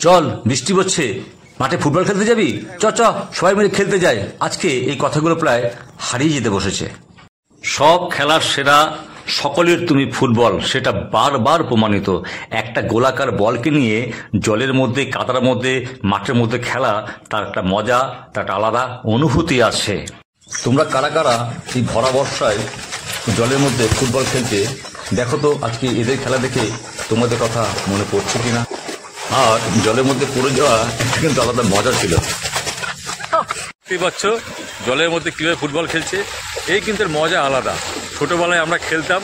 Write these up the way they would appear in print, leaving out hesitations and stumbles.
চল বৃষ্টি পড়ছে, মাঠে ফুটবল খেলতে যাবি? চ চ সবাই মিলে খেলতে যাই। আজকে এই কথাগুলো প্রায় হারিয়ে যেতে বসেছে। সব খেলার সেরা সকলের তুমি ফুটবল, সেটা বারবার প্রমাণিত। একটা গোলাকার বলকে নিয়ে জলের মধ্যে, কাদার মধ্যে, মাঠের মধ্যে খেলা, তার একটা মজা, তার একটা আলাদা অনুভূতি আছে। তোমরা কারা কারা এই ভরা বর্ষায় জলের মধ্যে ফুটবল খেলতে? দেখো তো আজকে এদের খেলা দেখে তোমাদের কথা মনে পড়ছে কিনা। আর জলের মধ্যে পড়ে যাওয়া একটা কিন্তু আলাদা মজা ছিল। দেখতেই পাচ্ছ জলের মধ্যে কিভাবে ফুটবল খেলছে, এই কিন্তু এর মজা আলাদা। ছোটবেলায় আমরা খেলতাম,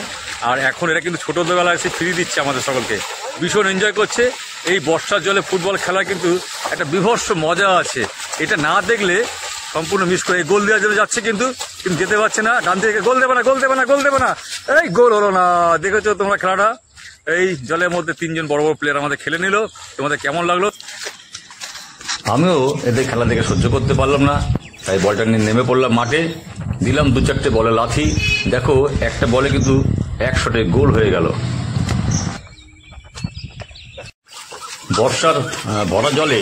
আর এখন এরা কিন্তু ছোটবেলায় এসে ফিরিয়ে দিচ্ছে আমাদের সকলকে। ভীষণ এনজয় করছে। এই বর্ষার জলে ফুটবল খেলা কিন্তু একটা বিভৎস মজা আছে। এটা না দেখলে সম্পূর্ণ মিস করে। গোল দেওয়ার জন্য যাচ্ছে কিন্তু যেতে পারছে না। ডান থেকে গোল দেবে না, গোল দেবে না, গোল দেবে না, এই গোল হলো না। দেখেছো তোমরা খেলাটা? এই জলের মধ্যে তিনজন বড় বড় প্লেয়ার আমাদের খেলে নিল। তোমাদের কেমন লাগলো? আমিও এদের খেলা দেখে সহ্য করতে পারলাম না, তাই বলটা নিয়ে নেমে পড়লাম মাঠে। দিলাম দু চারটে বলে লাথি। দেখো একটা বলে কিন্তু 1 শটে গোল হয়ে গেল। বর্ষার ভরা জলে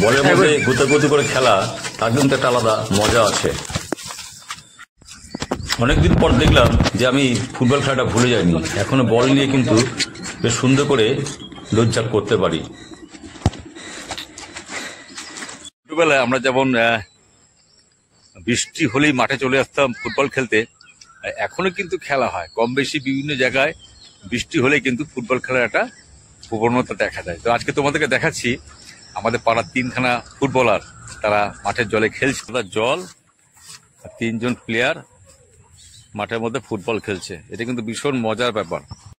বলের মধ্যে গুতাগুতি করে খেলা, তার কিন্তু একটা আলাদা মজা আছে। অনেকদিন পর দেখলাম যে আমি ফুটবল খেলাটা ভুলে যাইনি। এখনো বল নিয়ে কিন্তু বেশ সুন্দর করে দৌড়ঝাঁপ করতে পারি। ছোটবেলায় আমরা যেমন বৃষ্টি হলেই মাঠে চলে আসতাম ফুটবল খেলতে, এখনো কিন্তু খেলা হয় কম বেশি বিভিন্ন জায়গায়। বৃষ্টি হলেই কিন্তু ফুটবল খেলার একটা প্রবণতা দেখা যায়। তো আজকে তোমাদেরকে দেখাচ্ছি আমাদের পাড়ার 3খানা ফুটবলার, তারা মাঠের জলে খেলছে। জল, 3জন প্লেয়ার মাঠের মধ্যে ফুটবল খেলছে। এটা কিন্তু ভীষণ মজার ব্যাপার।